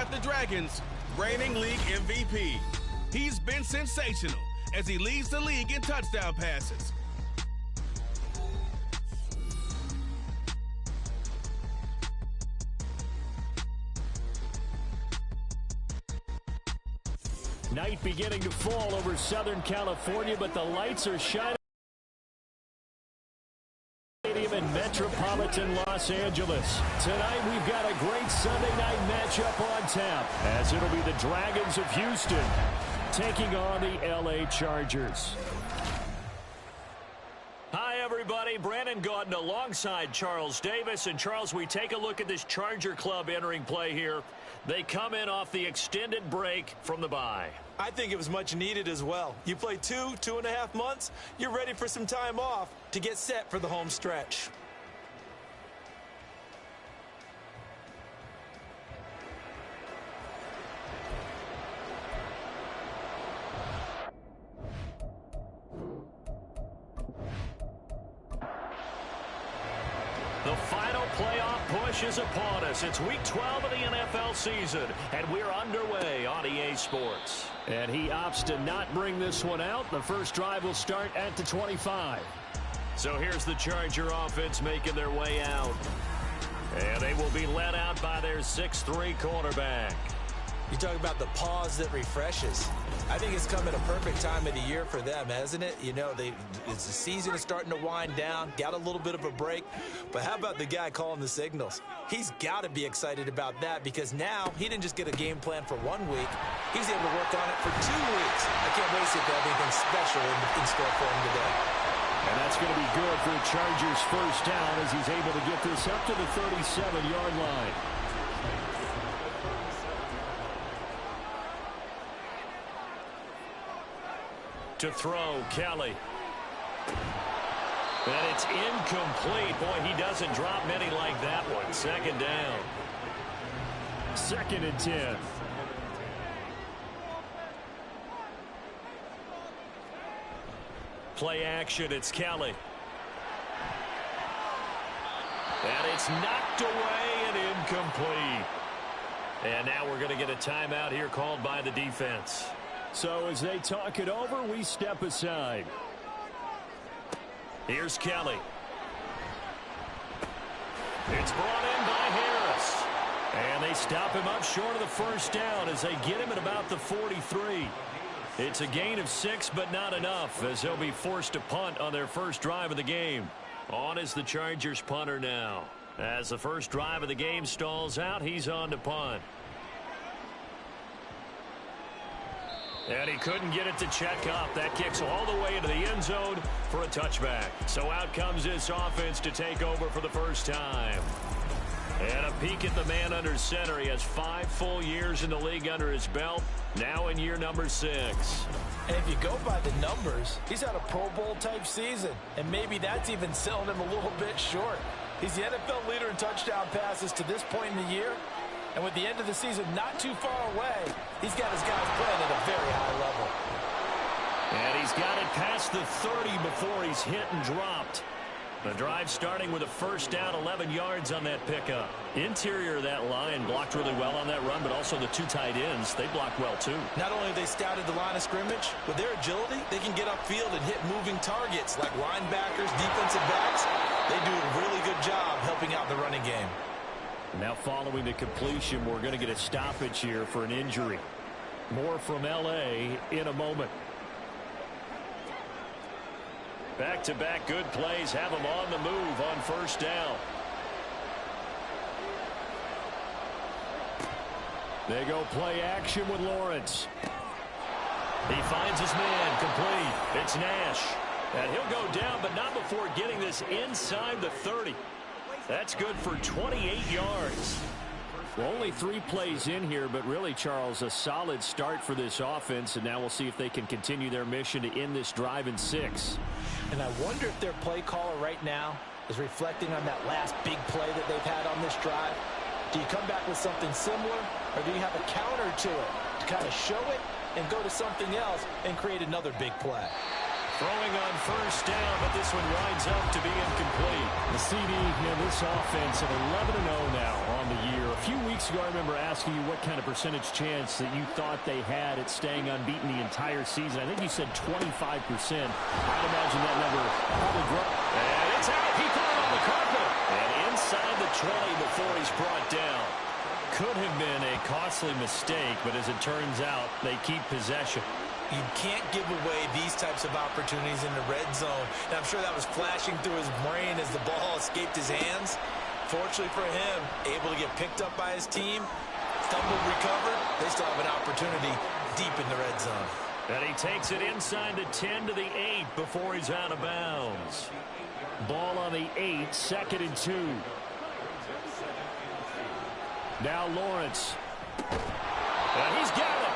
got the Dragons reigning league MVP. He's been sensational as he leads the league in touchdown passes. Night beginning to fall over Southern California, but the lights are shining in metropolitan Los Angeles. Tonight we've got a great Sunday night matchup on tap, as it'll be the Dragons of Houston taking on the LA Chargers. Hi everybody, Brandon Gaudin alongside Charles Davis. And Charles, we take a look at this Charger club entering play here. They come in off the extended break from the bye. I think it was much needed as well. You play 2.5 months, you're ready for some time off to get set for the home stretch. The final playoff push is upon us. It's week 12 of the NFL season, and we're underway on EA Sports. And he opts to not bring this one out. The first drive will start at the 25. So here's the Charger offense making their way out. And they will be led out by their 6'3 quarterback. You talk about the pause that refreshes. I think it's come at a perfect time of the year for them, hasn't it? You know, the season is starting to wind down, got a little bit of a break. But how about the guy calling the signals? He's got to be excited about that because now he didn't just get a game plan for 1 week. He's able to work on it for 2 weeks. I can't wait to see if they have anything special in store for him today. And that's going to be good for the Chargers' first down as he's able to get this up to the 37-yard line. To throw, Kelly. And it's incomplete. Boy, he doesn't drop many like that one. Second down. 2nd and 10. Play action, it's Kelly. And it's knocked away and incomplete. And now we're going to get a timeout here called by the defense. So as they talk it over, we step aside. Here's Kelly. It's brought in by Harris. And they stop him up short of the first down as they get him at about the 43. It's a gain of 6, but not enough, as they'll be forced to punt on their first drive of the game. On is the Chargers punter now. As the first drive of the game stalls out, he's on to punt. And he couldn't get it to check up. That kicks all the way into the end zone for a touchback. So out comes this offense to take over for the first time. And a peek at the man under center. He has 5 full years in the league under his belt. Now in year number 6. And if you go by the numbers, he's had a Pro Bowl type season. And maybe that's even selling him a little bit short. He's the NFL leader in touchdown passes to this point in the year. And with the end of the season not too far away, he's got his guys playing at a very high level. And he's got it past the 30 before he's hit and dropped. The drive starting with a first down, 11 yards on that pickup. Interior of that line blocked really well on that run, but also the 2 tight ends, they blocked well too. Not only have they scouted the line of scrimmage, with their agility, they can get upfield and hit moving targets like linebackers, defensive backs. They do a really good job helping out the running game. Now following the completion, we're going to get a stoppage here for an injury. More from LA in a moment. Back-to-back good plays have them on the move on first down. They go play action with Lawrence. He finds his man complete. It's Nash. And he'll go down, but not before getting this inside the 30. That's good for 28 yards. Well, only 3 plays in here, but really, Charles, a solid start for this offense, and now we'll see if they can continue their mission to end this drive in 6. And I wonder if their play caller right now is reflecting on that last big play that they've had on this drive. Do you come back with something similar, or do you have a counter to it to kind of show it and go to something else and create another big play? Throwing on first down, but this one winds up to be incomplete. The CD, this offense at 11-0 now on the year. A few weeks ago, I remember asking you what kind of percentage chance that you thought they had at staying unbeaten the entire season. I think you said 25%. I'd imagine that number probably grows. And it's out. He put it on the carpet. And inside the 20 before he's brought down. Could have been a costly mistake, but as it turns out, they keep possession. You can't give away these types of opportunities in the red zone. And I'm sure that was flashing through his brain as the ball escaped his hands. Fortunately for him, able to get picked up by his team, stumbled, recovered. They still have an opportunity deep in the red zone. And he takes it inside the 10 to the 8 before he's out of bounds. Ball on the 8, 2nd and 2. Now Lawrence. And he's got it.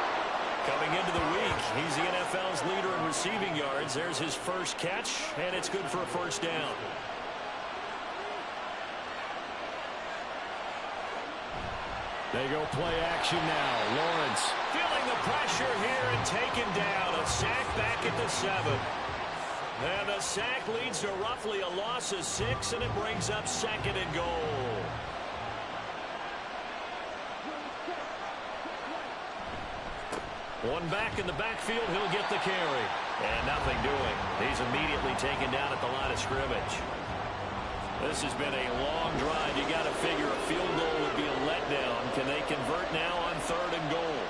Coming into the week, he's the NFL's leader in receiving yards. There's his first catch, and it's good for a first down. They go play action now. Lawrence. Feeling the pressure here and taken down. A sack back at the 7. And the sack leads to roughly a loss of 6, and it brings up 2nd and goal. One back in the backfield, he'll get the carry. And nothing doing. He's immediately taken down at the line of scrimmage. This has been a long drive. You got to figure a field goal would be a letdown. Can they convert now on 3rd and goal?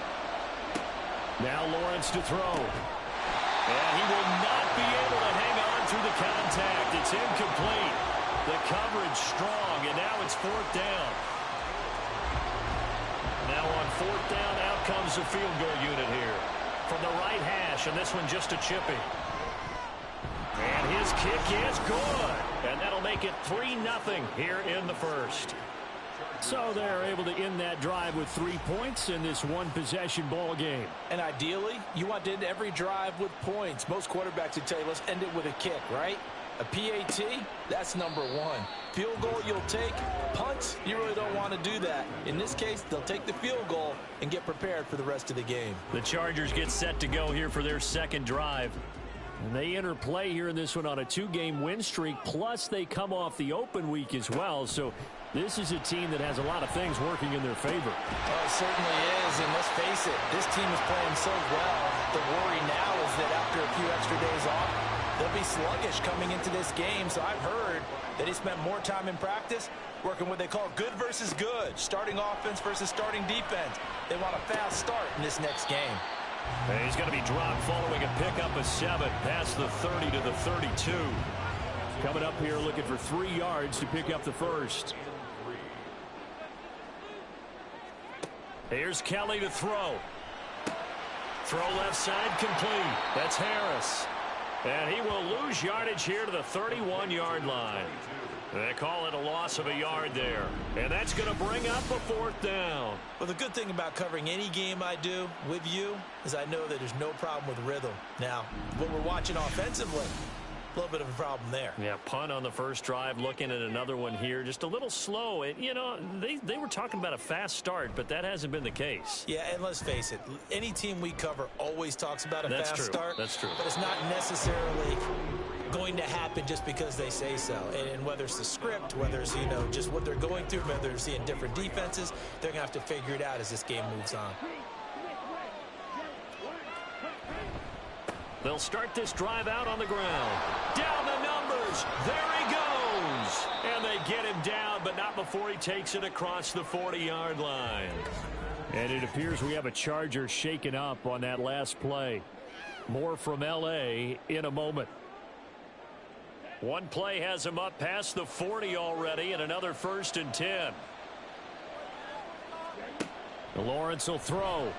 Now Lawrence to throw. And he will not be able to hang on through the contact. It's incomplete. The coverage strong, and now it's 4th down. Now on 4th down, out comes the field goal unit here. From the right hash, and this one just a chipping. And his kick is good. And that'll make it 3-0 here in the first. So they're able to end that drive with 3 points in this one-possession ball game. And ideally, you want to end every drive with points. Most quarterbacks would tell you, let's end it with a kick, right? A PAT, that's number 1. Field goal you'll take. Punts, you really don't want to do that. In this case, they'll take the field goal and get prepared for the rest of the game. The Chargers get set to go here for their 2nd drive. And they enter play here in this one on a 2-game win streak, plus they come off the open week as well. So this is a team that has a lot of things working in their favor. Oh, it certainly is, and let's face it, this team is playing so well. The worry now is that after a few extra days off, they'll be sluggish coming into this game. So I've heard that he spent more time in practice working what they call good versus good, starting offense versus starting defense. They want a fast start in this next game. And he's going to be dropped following a pickup of 7 past the 30 to the 32. Coming up here looking for 3 yards to pick up the first. Here's Kelly to throw. Throw left side complete. That's Harris. And he will lose yardage here to the 31-yard line. They call it a loss of a yard there. And that's going to bring up a 4th down. Well, the good thing about covering any game I do with you is I know that there's no problem with rhythm. Now, what we're watching offensively, a little bit of a problem there. Yeah, punt on the first drive, looking at another one here. Just a little slow. And, you know, they were talking about a fast start, but that hasn't been the case. Yeah, and let's face it, any team we cover always talks about a fast start. That's true. But it's not necessarily going to happen just because they say so. And whether it's the script, whether it's, you know, just what they're going through, whether they're seeing different defenses, they're going to have to figure it out as this game moves on. They'll start this drive out on the ground. Down the numbers. There he goes. And they get him down, but not before he takes it across the 40-yard line. And it appears we have a Charger shaken up on that last play. More from L.A. in a moment. One play has him up past the 40 already, and another 1st and 10. Lawrence will throw.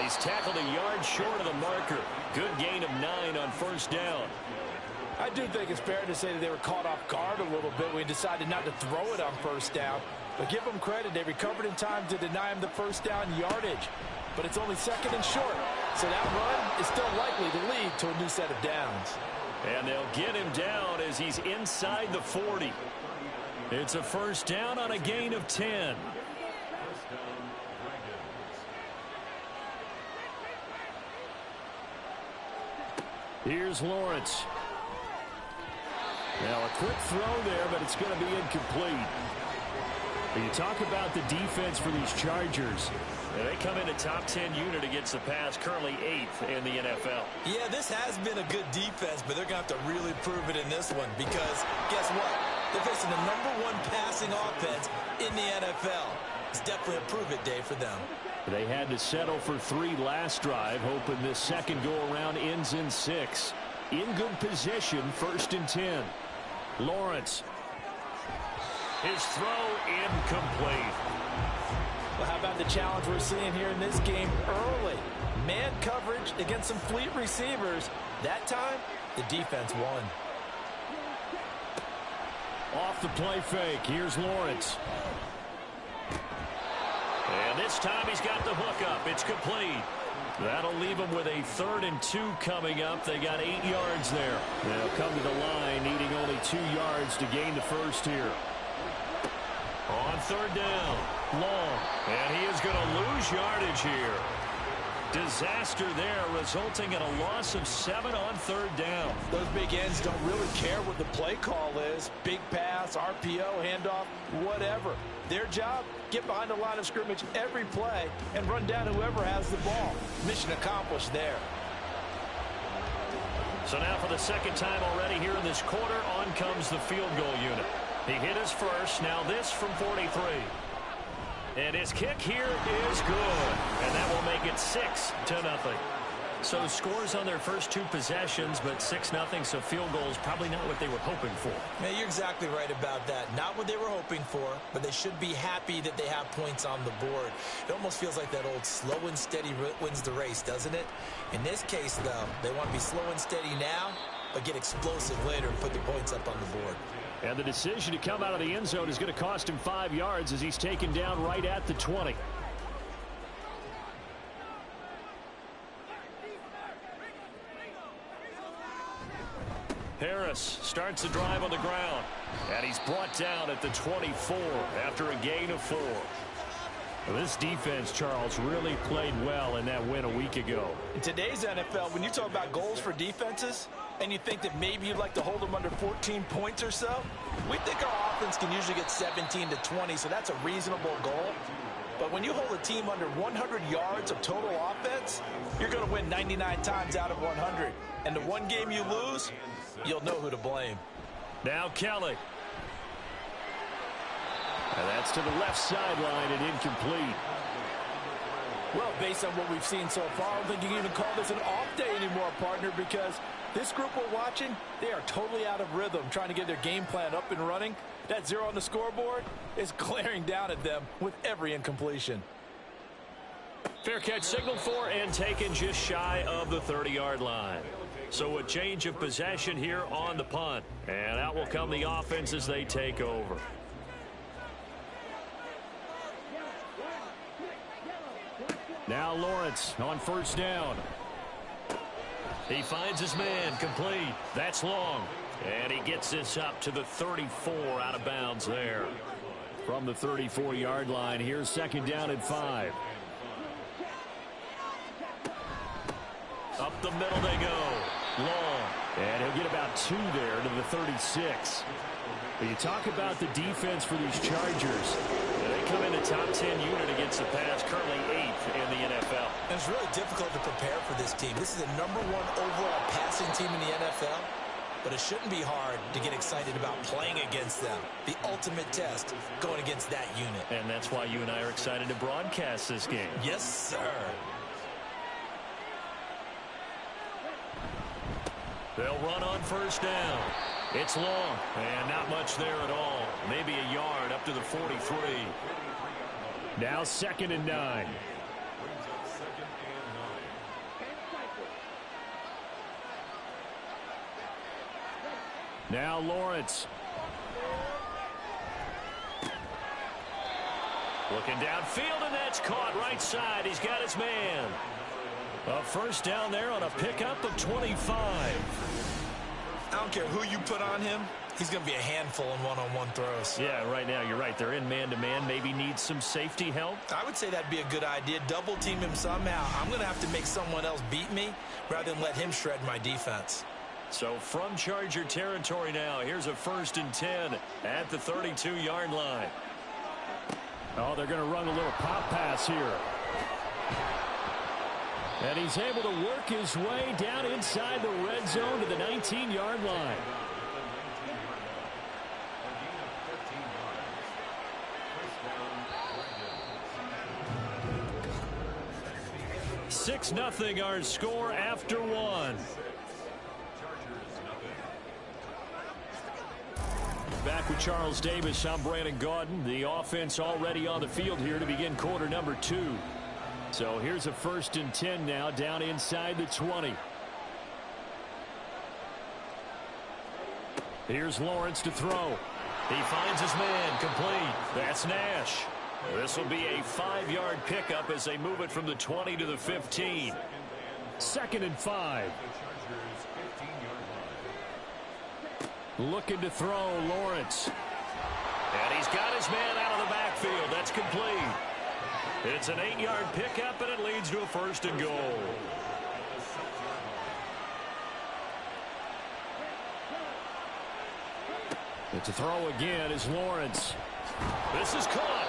He's tackled a yard short of the marker. Good gain of 9 on 1st down. I do think it's fair to say that they were caught off guard a little bit when we decided not to throw it on 1st down. But give them credit. They recovered in time to deny him the 1st down yardage. But it's only 2nd and short. So that run is still likely to lead to a new set of downs. And they'll get him down as he's inside the 40. It's a 1st down on a gain of 10. Here's Lawrence. Now a quick throw there, but it's going to be incomplete. But you talk about the defense for these Chargers. And they come in a top 10 unit against the pass, currently 8th in the NFL. Yeah, this has been a good defense, but they're going to have to really prove it in this one because guess what? They're facing the #1 passing offense in the NFL. It's definitely a prove-it day for them. They had to settle for 3 last drive, hoping this second go-around ends in 6. In good position, 1st and 10. Lawrence. His throw incomplete. Well, how about the challenge we're seeing here in this game early? Man coverage against some fleet receivers. That time, the defense won. Off the play fake. Here's Lawrence. And this time he's got the hook up. It's complete. That'll leave them with a 3rd and 2 coming up. They got 8 yards there. They'll come to the line needing only 2 yards to gain the first here. On 3rd down, long. And he is going to lose yardage here. Disaster there, resulting in a loss of 7 on 3rd down. Those big ends don't really care what the play call is. Big pass, RPO, handoff, whatever. Their job, get behind the line of scrimmage every play and run down whoever has the ball. Mission accomplished there. So now for the 2nd time already here in this quarter, on comes the field goal unit. He hit his first, now this from 43. And his kick here is good. And that will make it 6-0. So scores on their first 2 possessions, but 6-0, so field goal is probably not what they were hoping for. Man, you're exactly right about that. Not what they were hoping for, but they should be happy that they have points on the board. It almost feels like that old slow and steady wins the race, doesn't it? In this case, though, they want to be slow and steady now, but get explosive later and put the points up on the board. And the decision to come out of the end zone is going to cost him 5 yards as he's taken down right at the 20. Harris starts the drive on the ground. And he's brought down at the 24 after a gain of 4. Well, this defense, Charles, really played well in that win a week ago. In today's NFL, when you talk about goals for defenses, and you think that maybe you'd like to hold them under 14 points or so, we think our offense can usually get 17 to 20, so that's a reasonable goal. But when you hold a team under 100 yards of total offense, you're going to win 99 times out of 100. And the one game you lose, you'll know who to blame. Now Kelly. And that's to the left sideline and incomplete. Well, based on what we've seen so far, I don't think you can even call this an off day anymore, partner, because this group we're watching, they are totally out of rhythm, trying to get their game plan up and running. That 0 on the scoreboard is glaring down at them with every incompletion. Fair catch signaled for and taken just shy of the 30-yard line. So a change of possession here on the punt. And out will come the offense as they take over. Now Lawrence on 1st down. He finds his man complete. That's long. And he gets this up to the 34 out of bounds there. From the 34-yard line, here's 2nd down and 5. Up the middle they go. Long. And he'll get about 2 there to the 36. But you talk about the defense for these Chargers. They come in a top 10 unit against the pass, currently 8th in the NFL. And it's really difficult to prepare for this team. This is the #1 overall passing team in the NFL. But it shouldn't be hard to get excited about playing against them. The ultimate test going against that unit. And that's why you and I are excited to broadcast this game. Yes, sir. They'll run on 1st down. It's long, and not much there at all. Maybe a yard up to the 43. Now 2nd and 9. Now Lawrence. Looking downfield, and that's caught right side. He's got his man. A 1st down there on a pickup of 25. I don't care who you put on him. He's going to be a handful in one-on-one throws. Yeah, right now you're right. They're in man-to-man. Maybe needs some safety help. I would say that'd be a good idea. Double team him somehow. I'm going to have to make someone else beat me rather than let him shred my defense. So from Charger territory now, here's a 1st and 10 at the 32-yard line. Oh, they're going to run a little pop pass here. And he's able to work his way down inside the red zone to the 19-yard line. 6-0 our score after one. Back with Charles Davis, I'm Brandon Gaudin. The offense already on the field here to begin quarter number 2. So here's a 1st and 10 now down inside the 20. Here's Lawrence to throw. He finds his man, complete. That's Nash. This will be a 5-yard pickup as they move it from the 20 to the 15. 2nd and 5. Looking to throw, Lawrence. And he's got his man out of the backfield. That's complete. It's an 8-yard pickup, and it leads to a 1st and goal. And to throw again is Lawrence. This is caught.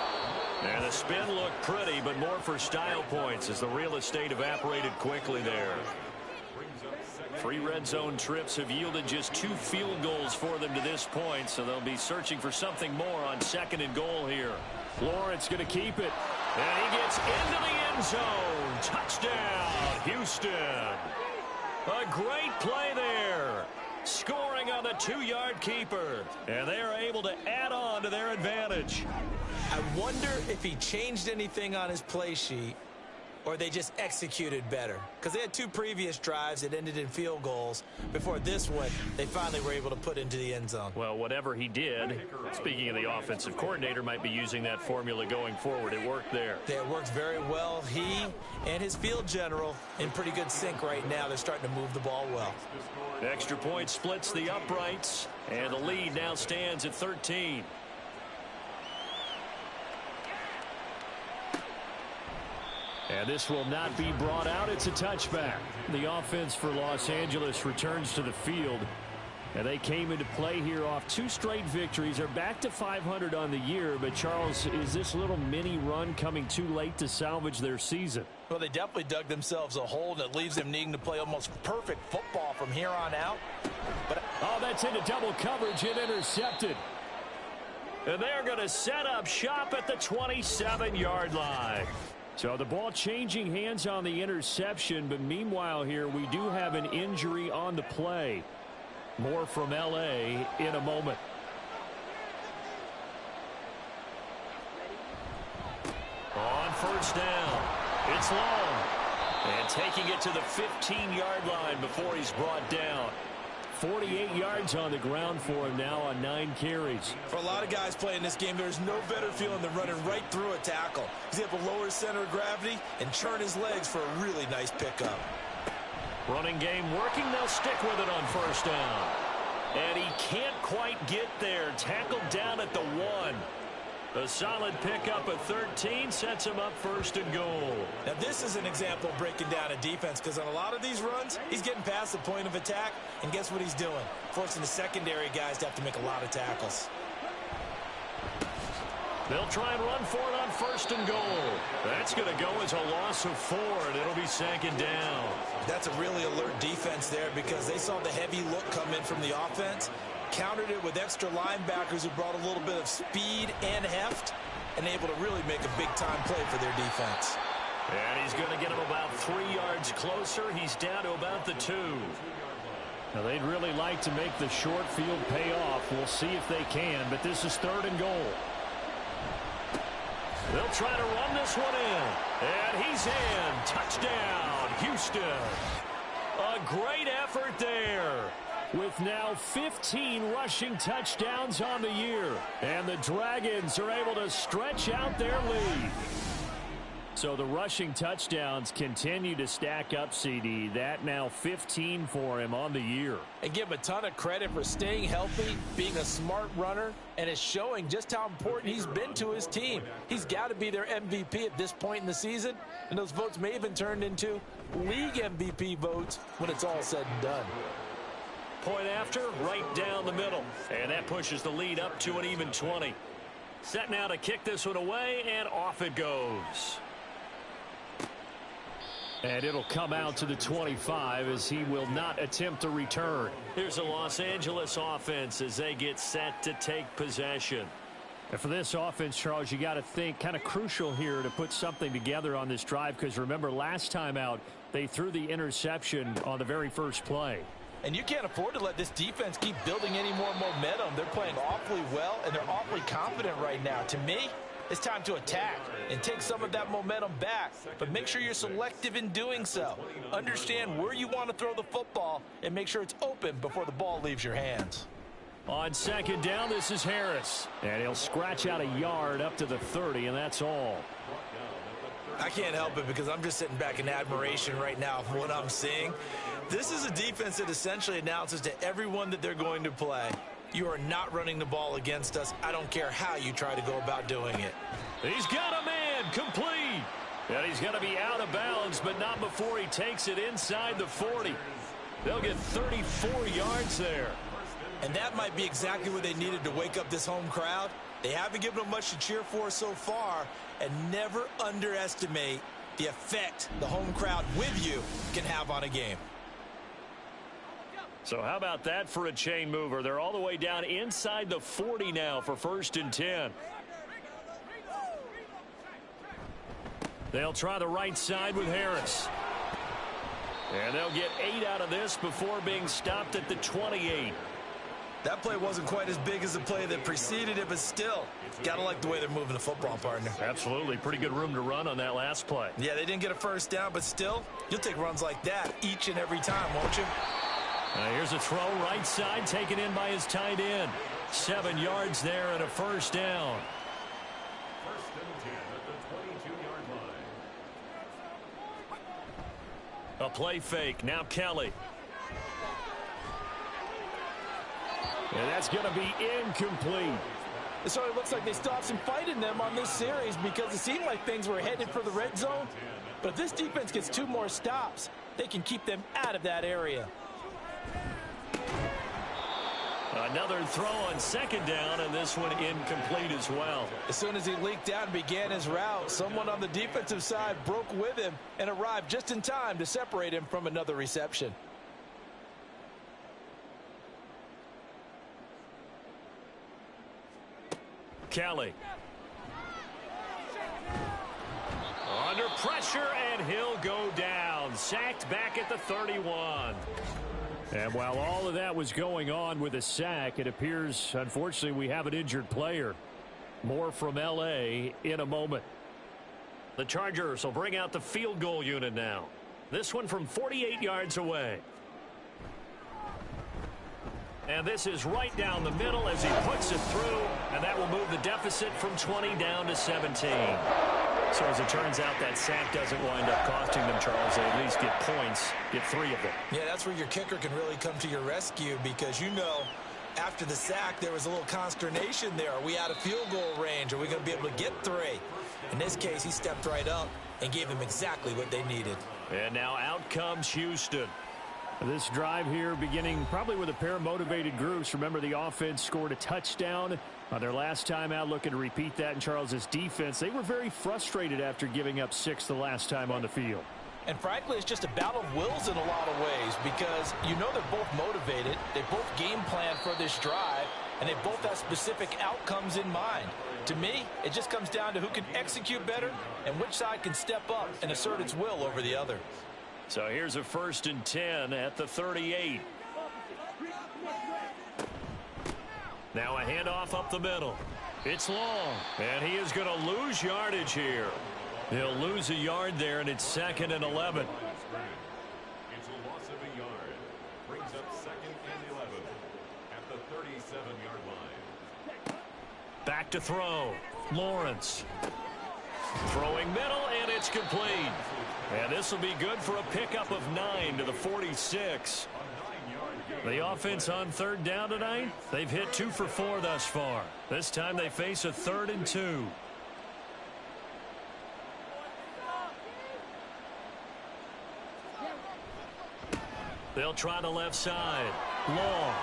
And the spin looked pretty, but more for style points as the real estate evaporated quickly there. 3 red zone trips have yielded just 2 field goals for them to this point, so they'll be searching for something more on 2nd and goal here. Lawrence going to keep it. And he gets into the end zone. Touchdown, Houston. A great play there. Scoring on the 2-yard keeper. And they are able to add on to their advantage. I wonder if he changed anything on his play sheet or they just executed better. Because they had 2 previous drives that ended in field goals. Before this one, they finally were able to put into the end zone. Well, whatever he did, speaking of the offensive coordinator, might be using that formula going forward. It worked there. Yeah, it works very well. He and his field general in pretty good sync right now. They're starting to move the ball well. Extra point splits the uprights, and the lead now stands at 13. And this will not be brought out. It's a touchback. The offense for Los Angeles returns to the field. And they came into play here off 2 straight victories. They're back to 500 on the year. But, Charles, is this little mini run coming too late to salvage their season? Well, they definitely dug themselves a hole that leaves them needing to play almost perfect football from here on out. But oh, that's into double coverage and intercepted. And they're going to set up shop at the 27-yard line. So the ball changing hands on the interception, but meanwhile here we do have an injury on the play. More from L.A. in a moment. On 1st down, it's long. And taking it to the 15-yard line before he's brought down. 48 yards on the ground for him now on 9 carries. For a lot of guys playing this game, there's no better feeling than running right through a tackle. He's able to lower his center of gravity and churn his legs for a really nice pickup. Running game working. They'll stick with it on 1st down. And he can't quite get there. Tackled down at the 1. A solid pickup at 13 sets him up 1st and goal. Now, this is an example of breaking down a defense because on a lot of these runs, he's getting past the point of attack, and guess what he's doing? Forcing the secondary guys to have to make a lot of tackles. They'll try and run for it on 1st and goal. That's going to go as a loss of 4, and it'll be 2nd down. That's a really alert defense there because they saw the heavy look come in from the offense, countered it with extra linebackers who brought a little bit of speed and heft, and able to really make a big-time play for their defense. And he's going to get him about 3 yards closer. He's down to about the 2. Now, they'd really like to make the short field pay off. We'll see if they can, but this is 3rd and goal. They'll try to run this one in. And he's in. Touchdown, Houston. A great effort there. With now 15 rushing touchdowns on the year. And the Dragons are able to stretch out their lead. So the rushing touchdowns continue to stack up, CD. That now 15 for him on the year. And give him a ton of credit for staying healthy, being a smart runner, and it's showing just how important he's been to his team. He's got to be their MVP at this point in the season, and those votes may even turn into league MVP votes when it's all said and done. Point after, right down the middle. And that pushes the lead up to an even 20. Set now to kick this one away, and off it goes. And it'll come out to the 25 as he will not attempt to return. Here's the Los Angeles offense as they get set to take possession. And for this offense, Charles, you got to think kind of crucial here to put something together on this drive, because remember last time out they threw the interception on the very first play. And you can't afford to let this defense keep building any more momentum. They're playing awfully well, and they're awfully confident right now. To me, it's time to attack and take some of that momentum back. But make sure you're selective in doing so. Understand where you want to throw the football and make sure it's open before the ball leaves your hands. On second down, this is Harris. And he'll scratch out a yard up to the 30, and that's all. I can't help it because I'm just sitting back in admiration right now for what I'm seeing. This is a defense that essentially announces to everyone that they're going to play, you are not running the ball against us. I don't care how you try to go about doing it. He's got a man complete. And he's going to be out of bounds, but not before he takes it inside the 40. They'll get 34 yards there. And that might be exactly what they needed to wake up this home crowd. They haven't given them much to cheer for so far, and never underestimate the effect the home crowd with you can have on a game. So how about that for a chain mover? They're all the way down inside the 40 now for 1st and 10. They'll try the right side with Harris. And they'll get 8 out of this before being stopped at the 28. That play wasn't quite as big as the play that preceded it, but still, got to like the way they're moving the football, partner. Absolutely. Pretty good room to run on that last play. Yeah, they didn't get a first down, but still, you'll take runs like that each and every time, won't you? Here's a throw right side taken in by his tight end. 7 yards there and a first down. 1st and 10 at the 22-yard line. A play fake. Now Kelly. And that's going to be incomplete. It sort of looks like they still have some fight in them on this series because it seemed like things were headed for the red zone. But if this defense gets 2 more stops, they can keep them out of that area. Another throw on 2nd down, and this one incomplete as well. As soon as he leaked out and began his route, someone on the defensive side broke with him and arrived just in time to separate him from another reception. Kelly. Under pressure, and he'll go down. Sacked back at the 31. And while all of that was going on with a sack, it appears, unfortunately, we have an injured player. More from L.A. in a moment. The Chargers will bring out the field goal unit now. This one from 48 yards away. And this is right down the middle as he puts it through, and that will move the deficit from 20 down to 17. So as it turns out, that sack doesn't wind up costing them, Charles. They at least get points, get 3 of them. Yeah, that's where your kicker can really come to your rescue because, you know, after the sack, there was a little consternation there. Are we out of field goal range? Are we going to be able to get 3? In this case, he stepped right up and gave them exactly what they needed. And now out comes Houston. This drive here beginning probably with a pair of motivated groups. Remember, the offense scored a touchdown on their last time out, looking to repeat that in Charles's defense. They were very frustrated after giving up 6 the last time on the field. And frankly, it's just a battle of wills in a lot of ways because you know they're both motivated. They both game plan for this drive, and they both have specific outcomes in mind. To me, it just comes down to who can execute better and which side can step up and assert its will over the other. So here's a 1st and 10 at the 38. Now a handoff up the middle. It's long, and he is going to lose yardage here. He'll lose a yard there, and it's 2nd and 11. It's a loss of a yard. Brings up 2nd and 11 at the 37-yard line. Back to throw. Lawrence. Throwing middle, and it's complete. And this will be good for a pickup of 9 to the 46. The offense on third down tonight, they've hit 2 for 4 thus far. This time they face a 3rd and 2. They'll try the left side. Long.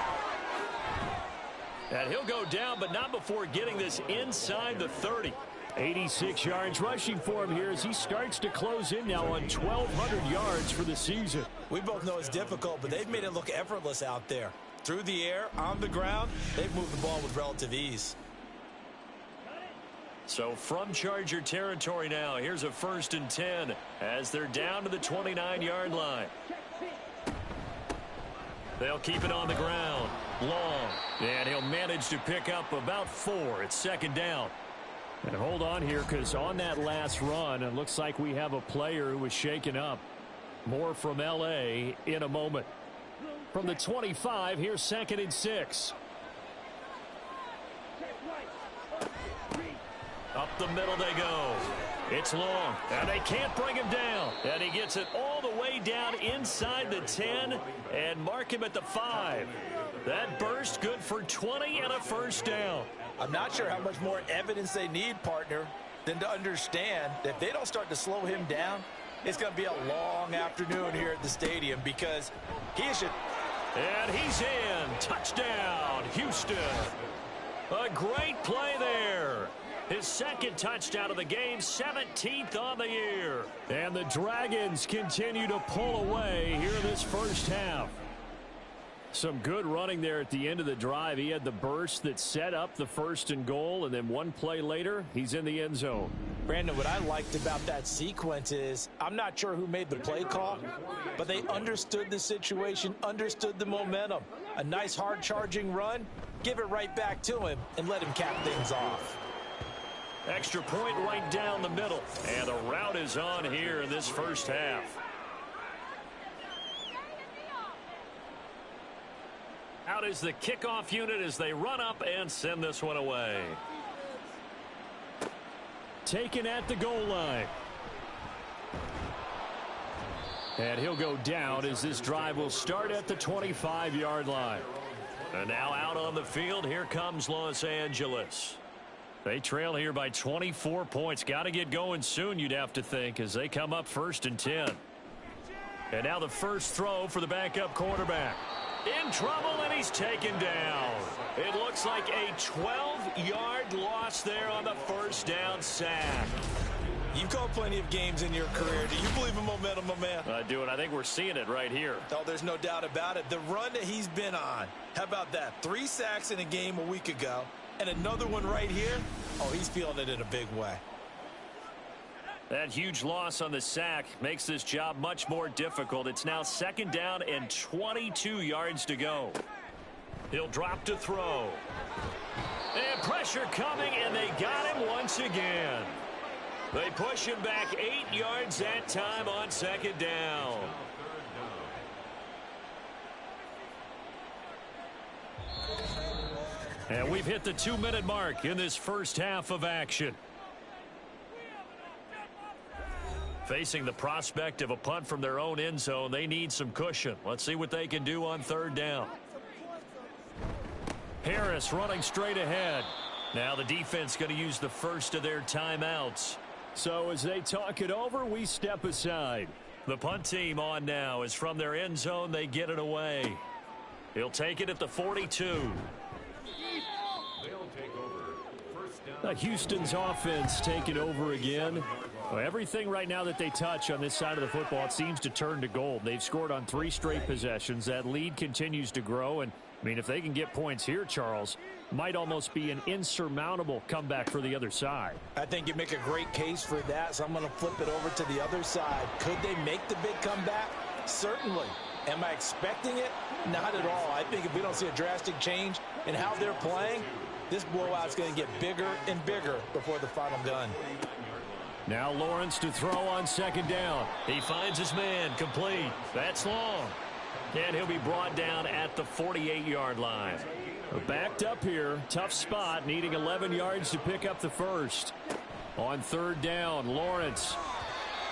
And he'll go down, but not before getting this inside the 30. 86 yards rushing for him here as he starts to close in now on 1,200 yards for the season. We both know it's difficult, but they've made it look effortless out there. Through the air, on the ground, they've moved the ball with relative ease. So from Charger territory now, here's a 1st and 10 as they're down to the 29-yard line. They'll keep it on the ground. Long. And he'll manage to pick up about 4. It's 2nd down. And hold on here, because on that last run, it looks like we have a player who was shaken up. More from L.A. in a moment. From the 25, here's 2nd and 6. Up the middle they go. It's Long, and they can't bring him down. And he gets it all the way down inside the 10 and mark him at the 5. That burst good for 20 and a 1st down. I'm not sure how much more evidence they need, partner, than to understand that if they don't start to slow him down, it's going to be a long afternoon here at the stadium because he should. And he's in. Touchdown, Houston. A great play there. His 2nd touchdown of the game, 17th on the year. And the Dragons continue to pull away here in this first half. Some good running there at the end of the drive. He had the burst that set up the 1st and goal, and then one play later, he's in the end zone. Brandon, what I liked about that sequence is I'm not sure who made the play call, but they understood the situation, understood the momentum. A nice hard-charging run, give it right back to him, and let him cap things off. Extra point right down the middle. And the route is on here in this first half. Out is the kickoff unit as they run up and send this one away. Taken at the goal line. And he'll go down as this drive will start at the 25-yard line. And now out on the field, here comes Los Angeles. They trail here by 24 points. Got to get going soon, you'd have to think, as they come up 1st and 10. And now the first throw for the backup quarterback. In trouble, and he's taken down. It looks like a 12-yard loss there on the 1st down sack. You've called plenty of games in your career. Do you believe in momentum, my man? I do, and I think we're seeing it right here. Oh, there's no doubt about it. The run that he's been on. How about that? 3 sacks in a game a week ago, and another one right here. Oh, he's feeling it in a big way. That huge loss on the sack makes this job much more difficult. It's now 2nd down and 22 yards to go. He'll drop to throw. And pressure coming, and they got him once again. They push him back 8 yards that time on 2nd down. And we've hit the 2-minute mark in this first half of action. Facing the prospect of a punt from their own end zone, they need some cushion. Let's see what they can do on 3rd down. Harris running straight ahead. Now the defense going to use the first of their timeouts. So as they talk it over, we step aside. The punt team on now is from their end zone. They get it away. He'll take it at the 42. Houston's offense taking over again. Everything right now that they touch on this side of the football, it seems to turn to gold. They've scored on 3 straight possessions. That lead continues to grow. And, I mean, if they can get points here, Charles, might almost be an insurmountable comeback for the other side. I think you make a great case for that, so I'm going to flip it over to the other side. Could they make the big comeback? Certainly. Am I expecting it? Not at all. I think if we don't see a drastic change in how they're playing, this blowout's going to get bigger and bigger before the final gun. Now Lawrence to throw on 2nd down. He finds his man complete. That's Long. And he'll be brought down at the 48-yard line. Backed up here. Tough spot. Needing 11 yards to pick up the first. On third down, Lawrence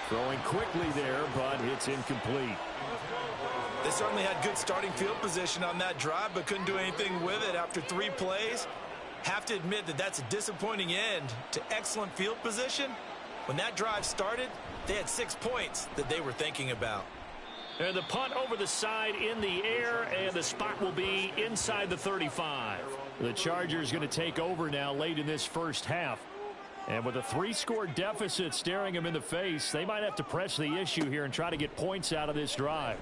throwing quickly there, but it's incomplete. They certainly had good starting field position on that drive, but couldn't do anything with it after 3 plays. Have to admit that that's a disappointing end to excellent field position. When that drive started, they had 6 points that they were thinking about. And the punt over the side in the air, and the spot will be inside the 35. The Chargers going to take over now late in this first half. And with a 3-score deficit staring them in the face, they might have to press the issue here and try to get points out of this drive.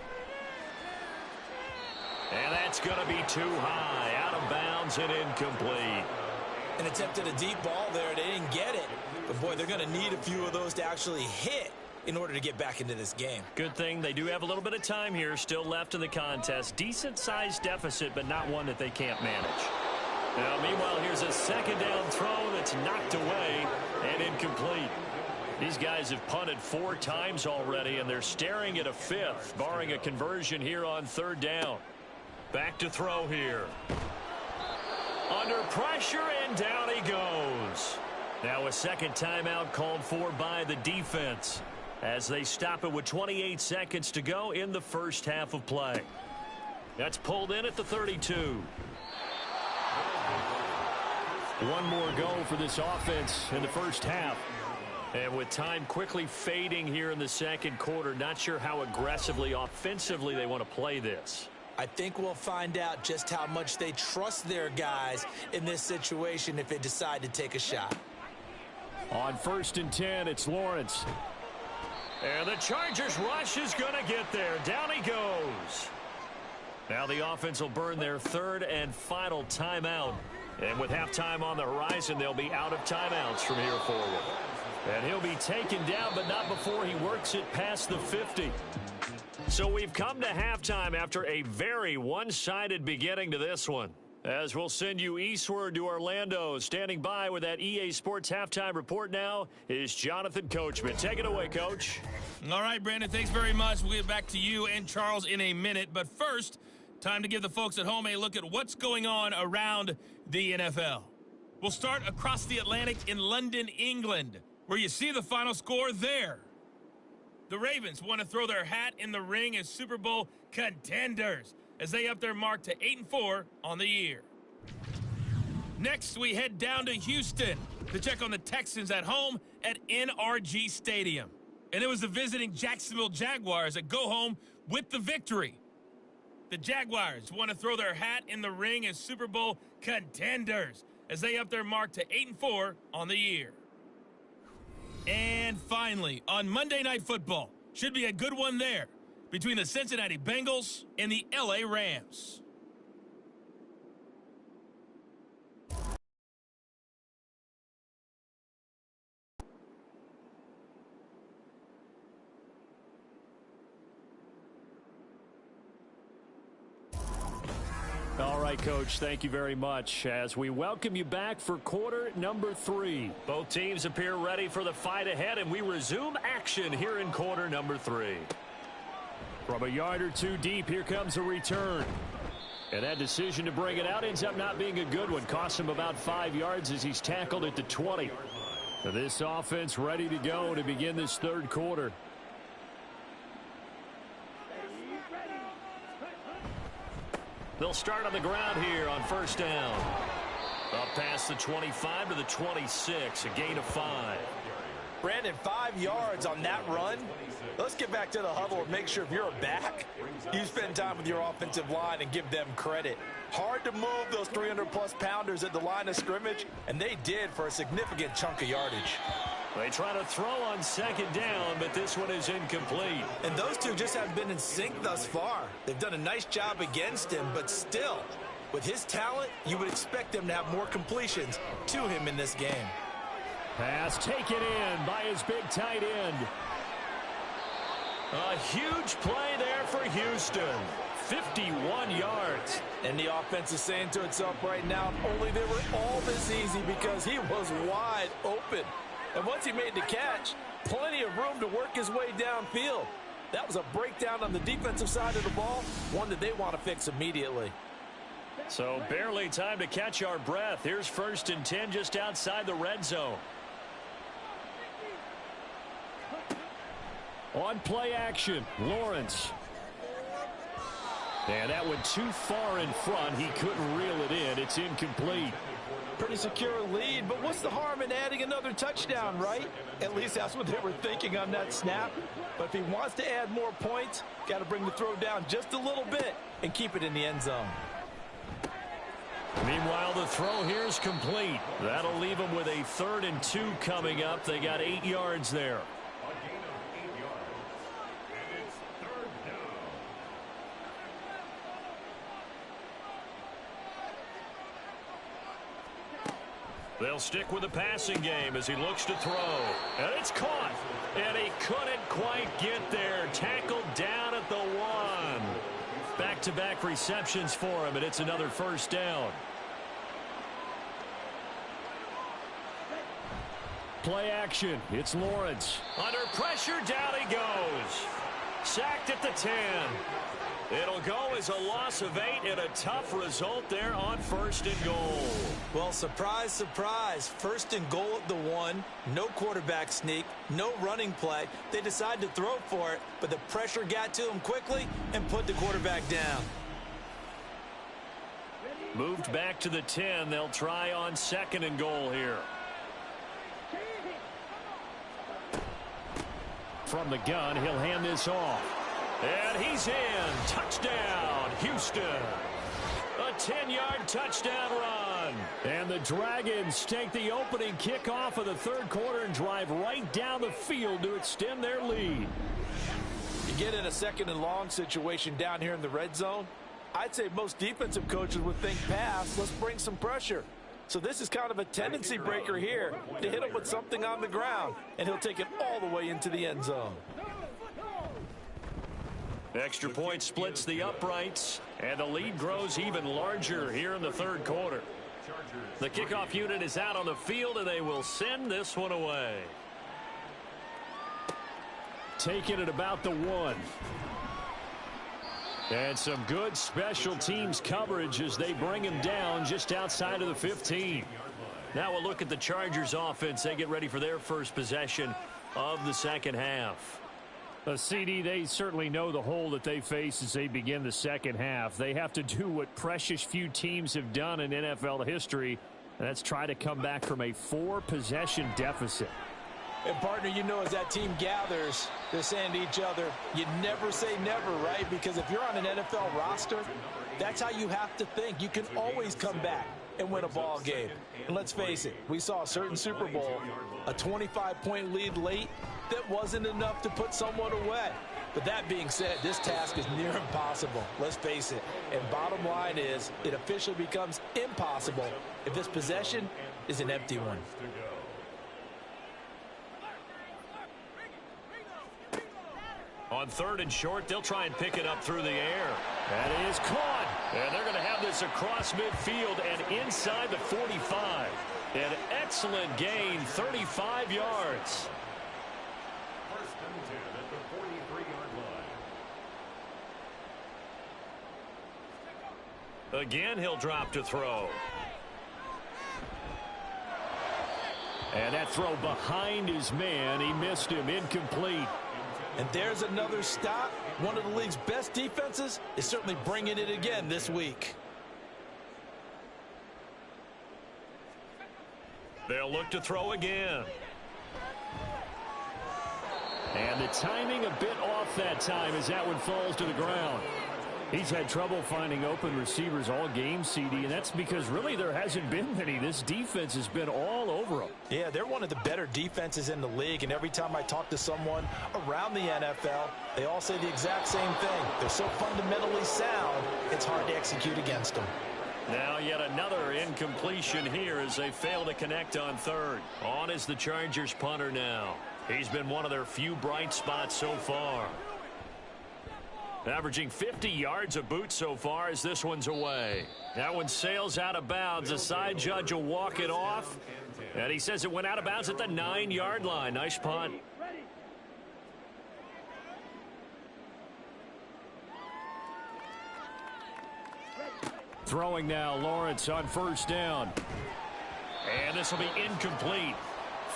And that's going to be too high, out of bounds and incomplete. An attempt at a deep ball there. They didn't get it. But, boy, they're going to need a few of those to actually hit in order to get back into this game. Good thing they do have a little bit of time here still left in the contest. Decent-sized deficit, but not one that they can't manage. Now, meanwhile, here's a second down throw that's knocked away and incomplete. These guys have punted 4 times already, and they're staring at a 5th, barring a conversion here on third down. Back to throw here. Under pressure, and down he goes. Now a second timeout called for by the defense as they stop it with 28 seconds to go in the first half of play. That's pulled in at the 32. One more go for this offense in the first half. And with time quickly fading here in the second quarter, not sure how aggressively offensively they want to play this. I think we'll find out just how much they trust their guys in this situation if they decide to take a shot. On 1st and 10, it's Lawrence. And the Chargers rush is going to get there. Down he goes. Now the offense will burn their 3rd and final timeout. And with halftime on the horizon, they'll be out of timeouts from here forward. And he'll be taken down, but not before he works it past the 50. So we've come to halftime after a very one-sided beginning to this one. As we'll send you eastward to Orlando. Standing by with that EA Sports halftime report now is Jonathan Coachman. Take it away, Coach. All right, Brandon, thanks very much. We'll get back to you and Charles in a minute. But first, time to give the folks at home a look at what's going on around the NFL. We'll start across the Atlantic in London, England, where you see the final score there. The Ravens want to throw their hat in the ring as Super Bowl contenders as they up their mark to 8-4 on the year. Next, we head down to Houston to check on the Texans at home at NRG Stadium. And it was the visiting Jacksonville Jaguars that go home with the victory. The Jaguars want to throw their hat in the ring as Super Bowl contenders as they up their mark to 8-4 on the year. And finally, on Monday Night Football, should be a good one there between the Cincinnati Bengals and the LA Rams. All right, Coach, thank you very much as we welcome you back for quarter number 3. Both teams appear ready for the fight ahead, and we resume action here in quarter number 3. From a yard or two deep, here comes a return. And that decision to bring it out ends up not being a good one. Cost him about 5 yards as he's tackled at the 20. So this offense ready to go to begin this third quarter. They'll start on the ground here on first down. Up past the 25 to the 26, a gain of 5. Brandon, 5 yards on that run. Let's get back to the huddle and make sure if you're a back, you spend time with your offensive line and give them credit. Hard to move those 300-plus pounders at the line of scrimmage, and they did for a significant chunk of yardage. They try to throw on second down, but this one is incomplete. And those two just haven't been in sync thus far. They've done a nice job against him, but still, with his talent, you would expect them to have more completions to him in this game. Pass taken in by his big tight end. A huge play there for Houston. 51 yards. And the offense is saying to itself right now, only they were all this easy because he was wide open. And once he made the catch, plenty of room to work his way downfield. That was a breakdown on the defensive side of the ball, one that they want to fix immediately. So barely time to catch our breath. Here's 1st and 10 just outside the red zone. On play action, Lawrence. And that went too far in front. He couldn't reel it in. It's incomplete. Pretty secure lead, but what's the harm in adding another touchdown, right? At least that's what they were thinking on that snap. But if he wants to add more points, got to bring the throw down just a little bit and keep it in the end zone. Meanwhile, the throw here is complete. That'll leave them with a 3rd and 2 coming up. They got 8 yards there. A gain of 8 yards. And it's 3rd down. They'll stick with the passing game as he looks to throw. And it's caught. And he couldn't quite get there. Tackled down at the 1. Back-to-back receptions for him, and it's another 1st down. Play action. It's Lawrence. Under pressure, down he goes. Sacked at the 10. It'll go as a loss of 8 and a tough result there on 1st and goal. Well, surprise, surprise. 1st and goal at the 1. No quarterback sneak. No running play. They decide to throw for it, but the pressure got to him quickly and put the quarterback down. Moved back to the 10. They'll try on 2nd and goal here. From the gun, he'll hand this off. And he's in. Touchdown, Houston. A 10-yard touchdown run. And the Dragons take the opening kickoff of the 3rd quarter and drive right down the field to extend their lead. You get in a 2nd and long situation down here in the red zone, I'd say most defensive coaches would think pass. Let's bring some pressure. So this is kind of a tendency breaker here to hit him with something on the ground, and he'll take it all the way into the end zone. Extra point splits the uprights, and the lead grows even larger here in the 3rd quarter. The kickoff unit is out on the field, and they will send this one away. Taking it about the 1. And some good special teams coverage as they bring him down just outside of the 15. Now we'll look at the Chargers offense. They get ready for their first possession of the 2nd half. CD, they certainly know the hole that they face as they begin the 2nd half. They have to do what precious few teams have done in NFL history, and that's try to come back from a 4-possession deficit. And, partner, you know, as that team gathers, they're saying to each other, you never say never, right? Because if you're on an NFL roster, that's how you have to think. You can always come back and win a ball game. And let's face it, we saw a certain Super Bowl, a 25-point lead late that wasn't enough to put someone away. But that being said, this task is near impossible. Let's face it. And bottom line is, it officially becomes impossible if this possession is an empty one. On 3rd and short, they'll try and pick it up through the air. That is caught. And they're going to have this across midfield and inside the 45. An excellent gain, 35 yards. 1st and 10 at the 43-yard line. Again, he'll drop to throw. And that throw behind his man. He missed him, incomplete. And there's another stop. One of the league's best defenses is certainly bringing it again this week. They'll look to throw again. And the timing a bit off that time as that one falls to the ground. He's had trouble finding open receivers all game, CD, and that's because really there hasn't been many. This defense has been all over them. Yeah, they're one of the better defenses in the league, and every time I talk to someone around the NFL, they all say the exact same thing. They're so fundamentally sound, it's hard to execute against them. Now yet another incompletion here as they fail to connect on 3rd. On is the Chargers punter now. He's been one of their few bright spots so far. Averaging 50 yards a boot so far as this one's away. That one sails out of bounds. The side judge will walk it off. And he says it went out of bounds at the 9-yard line. Nice punt. Throwing now, Lawrence on 1st down. And this will be incomplete.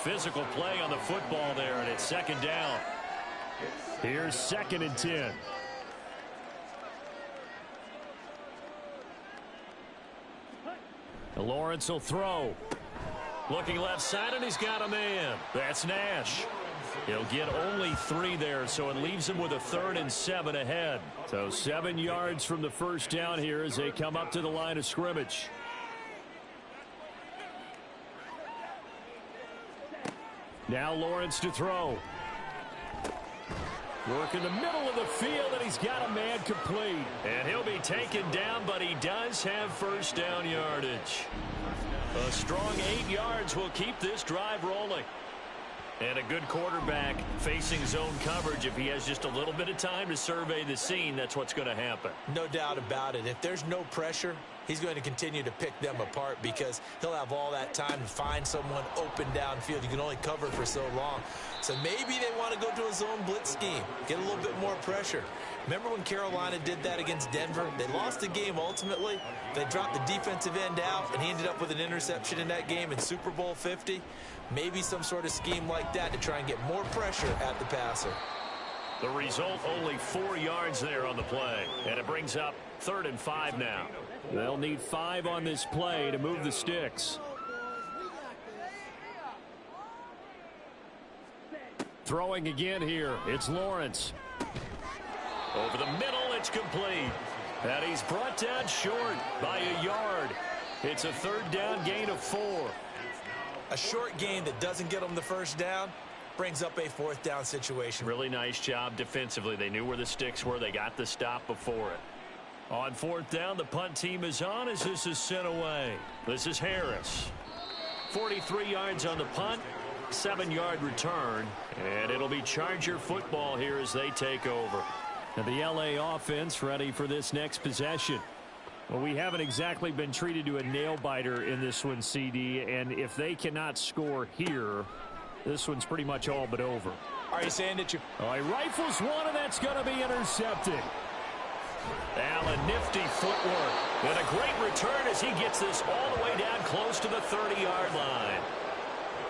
Physical play on the football there, and it's 2nd down. Here's 2nd and 10. Lawrence will throw. Looking left side, and he's got a man. That's Nash. He'll get only 3 there, so it leaves him with a 3rd and 7 ahead. So 7 yards from the first down here as they come up to the line of scrimmage. Now Lawrence to throw. Work in the middle of the field, and he's got a man complete. And he'll be taken down, but he does have first down yardage. A strong 8 yards will keep this drive rolling. And a good quarterback facing zone coverage. If he has just a little bit of time to survey the scene, that's what's going to happen. No doubt about it. If there's no pressure, he's going to continue to pick them apart because he'll have all that time to find someone open downfield. You can only cover for so long. So maybe they want to go to a zone blitz scheme, get a little bit more pressure. Remember when Carolina did that against Denver? They lost the game ultimately. They dropped the defensive end out, and he ended up with an interception in that game in Super Bowl 50. Maybe some sort of scheme like that to try and get more pressure at the passer. The result, only 4 yards there on the play. And it brings up 3rd and 5 now. They'll need 5 on this play to move the sticks. Throwing again here. It's Lawrence. Over the middle, it's complete. And he's brought down short by a yard. It's a 3rd down gain of 4. A short gain that doesn't get them the first down brings up a 4th down situation. Really nice job defensively. They knew where the sticks were. They got the stop before it. On 4th down, the punt team is on as this is sent away. This is Harris. 43 yards on the punt, 7-yard return, and it'll be Charger football here as they take over. And the LA offense ready for this next possession. Well, we haven't exactly been treated to a nail-biter in this one, CD, and if they cannot score here, this one's pretty much all but over. Are you saying that you... Oh, he rifles one, and that's going to be intercepted. Allen, nifty footwork. And a great return as he gets this all the way down close to the 30-yard line.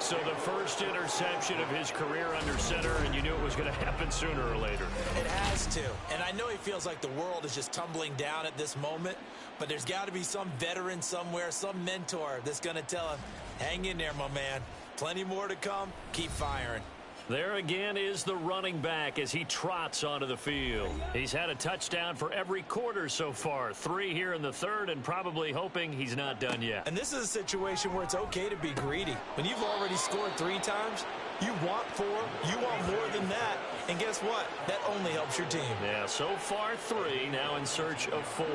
So the first interception of his career under center, and you knew it was going to happen sooner or later. It has to. And I know he feels like the world is just tumbling down at this moment, but there's got to be some veteran somewhere, some mentor that's going to tell him, hang in there, my man. Plenty more to come. Keep firing. There again is the running back as he trots onto the field. He's had a touchdown for every quarter so far. 3 here in the 3rd, and probably hoping he's not done yet. And this is a situation where it's okay to be greedy. When you've already scored 3 times, you want 4, you want more than that. And guess what? That only helps your team. Yeah, so far 3, now in search of 4.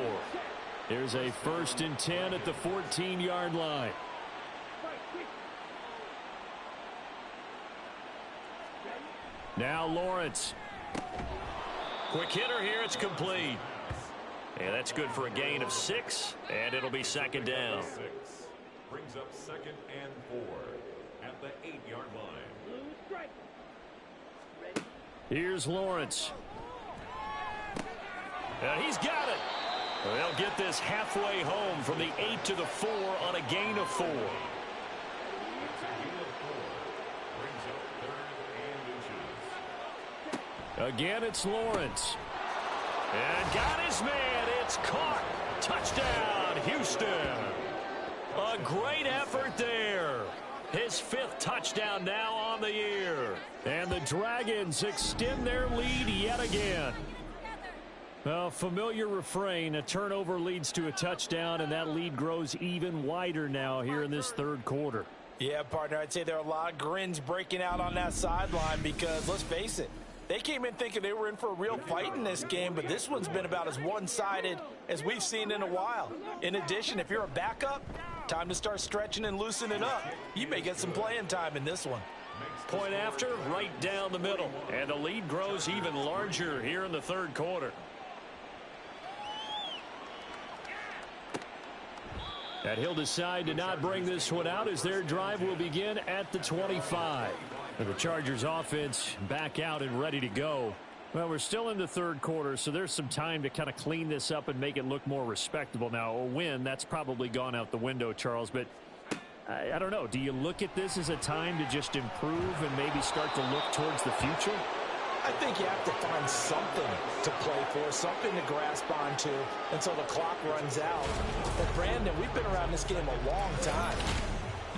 Here's a 1st and 10 at the 14-yard line. Now Lawrence. Quick hitter here. It's complete. And that's good for a gain of 6. And it'll be 2nd down. 6 brings up 2nd and 4 at the 8-yard line. Here's Lawrence. And he's got it. They'll get this halfway home from the 8 to the 4 on a gain of 4. Again, it's Lawrence. And got his man. It's caught. Touchdown, Houston. A great effort there. His 5th touchdown now on the year. And the Dragons extend their lead yet again. Well, familiar refrain. A turnover leads to a touchdown, and that lead grows even wider now here in this 3rd quarter. Yeah, partner, I'd say there are a lot of grins breaking out on that sideline because, let's face it, they came in thinking they were in for a real fight in this game, but this one's been about as one-sided as we've seen in a while. In addition, if you're a backup, time to start stretching and loosening up. You may get some playing time in this one. Point after, right down the middle. And the lead grows even larger here in the 3rd quarter. And he'll decide to not bring this one out as their drive will begin at the 25. And the Chargers offense back out and ready to go. Well, we're still in the 3rd quarter, so there's some time to kind of clean this up and make it look more respectable. Now, a win, that's probably gone out the window, Charles, but I don't know. Do you look at this as a time to just improve and maybe start to look towards the future? I think you have to find something to play for, something to grasp onto until the clock runs out. But, Brandon, we've been around this game a long time.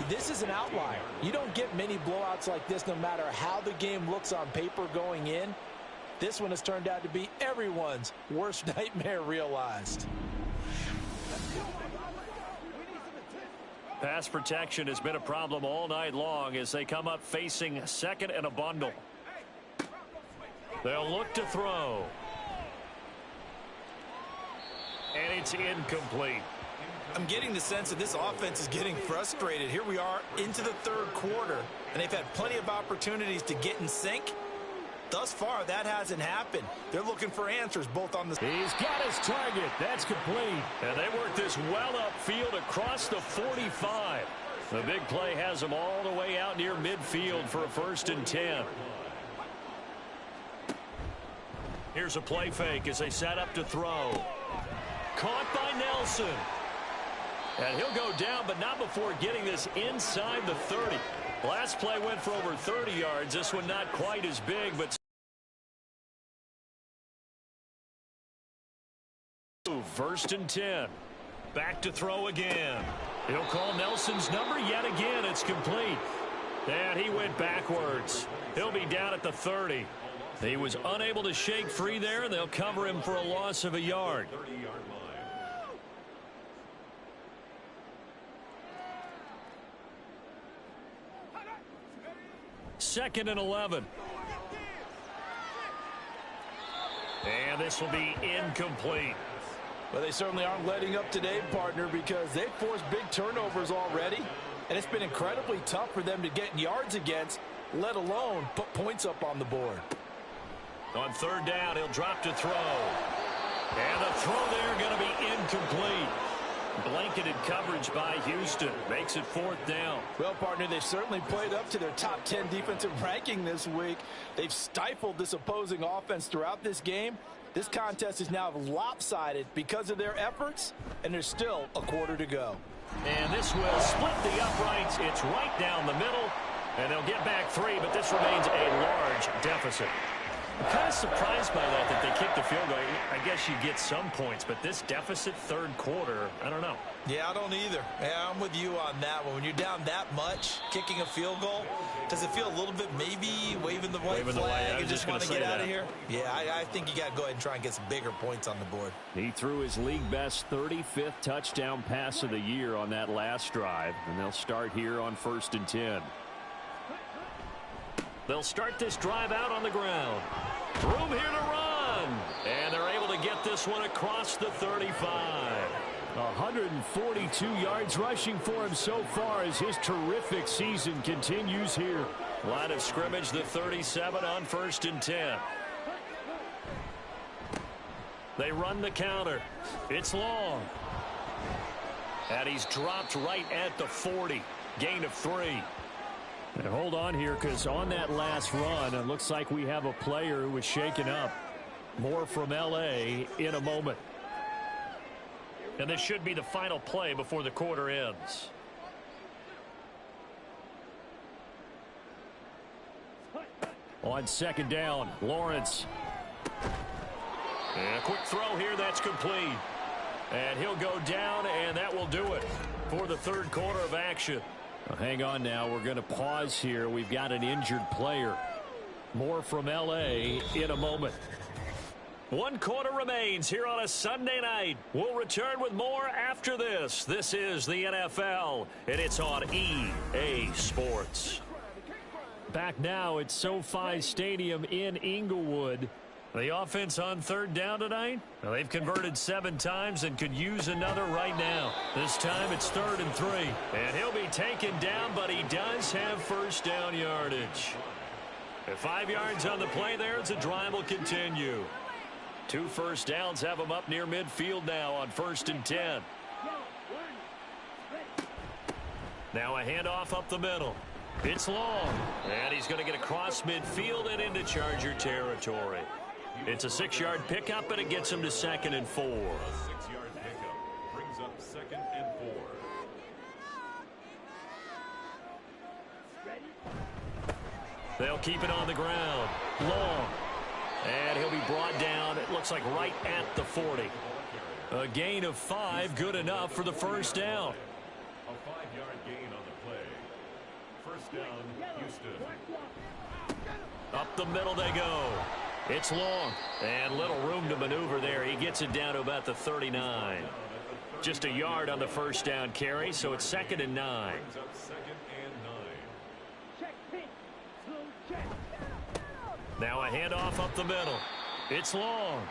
This is an outlier. You don't get many blowouts like this no matter how the game looks on paper going in. This one has turned out to be everyone's worst nightmare realized. Pass protection has been a problem all night long as they come up facing second and a bundle. They'll look to throw. And it's incomplete. I'm getting the sense that this offense is getting frustrated. Here we are into the third quarter, and they've had plenty of opportunities to get in sync. Thus far, that hasn't happened. They're looking for answers both on the... He's got his target. That's complete. And they work this well upfield across the 45. The big play has them all the way out near midfield for a 1st and 10. Here's a play fake as they set up to throw. Caught by Nelson. And he'll go down, but not before getting this inside the 30. Last play went for over 30 yards. This one not quite as big, but 1st and 10. Back to throw again. He'll call Nelson's number yet again. It's complete. And he went backwards. He'll be down at the 30. He was unable to shake free there, and they'll cover him for a loss of a yard. 30-yard line. 2nd and 11. And this will be incomplete. Well, they certainly aren't letting up today, partner, because they've forced big turnovers already, and it's been incredibly tough for them to get yards against, let alone put points up on the board. On 3rd down, he'll drop to throw. And the throw there going to be incomplete. Blanketed coverage by Houston. Makes it 4th down. Well, partner, they've certainly played up to their top 10 defensive ranking this week. They've stifled this opposing offense throughout this game. This contest is now lopsided because of their efforts, and there's still a quarter to go. And this will split the uprights. It's right down the middle, and they'll get back 3, but this remains a large deficit. I'm kind of surprised by that they kicked the field goal. I guess you get some points, but this deficit 3rd quarter, I don't know. Yeah, I don't either. Yeah, I'm with you on that one. When you're down that much, kicking a field goal, does it feel a little bit maybe waving the white flag and just want to get out of here? Yeah, I think you got to go ahead and try and get some bigger points on the board. He threw his league-best 35th touchdown pass of the year on that last drive, and they'll start here on 1st and 10. They'll start this drive out on the ground. Room here to run. And they're able to get this one across the 35. 142 yards rushing for him so far as his terrific season continues here. Line of scrimmage, the 37 on 1st and 10. They run the counter. It's long. And he's dropped right at the 40. Gain of 3. And hold on here, because on that last run, it looks like we have a player who was shaken up. More from L.A. in a moment. And this should be the final play before the quarter ends. On 2nd down, Lawrence. And a quick throw here, that's complete. And he'll go down, and that will do it for the 3rd quarter of action. Hang on now. We're going to pause here. We've got an injured player. More from L.A. in a moment. 1 quarter remains here on a Sunday night. We'll return with more after this. This is the NFL, and it's on EA Sports. Back now at SoFi Stadium in Inglewood. The offense on 3rd down tonight? Well, they've converted 7 times and could use another right now. This time it's 3rd and 3. And he'll be taken down, but he does have 1st down yardage. At 5 yards on the play there, the drive will continue. 2 first downs have him up near midfield now on 1st and 10. Now a handoff up the middle. It's long. And he's going to get across midfield and into Charger territory. It's a 6-yard pickup, and it gets him to 2nd and 4. A 6-yard pickup brings up 2nd and 4. They'll keep it on the ground. Long. And he'll be brought down, it looks like right at the 40. A gain of 5, good enough for the first down. A 5-yard gain on the play. First down, Houston. Up the middle they go. It's long, and little room to maneuver there. He gets it down to about the 39. Just a yard on the first down carry, so it's 2nd and 9. Brings up 2nd and 9. Now a handoff up the middle. It's long.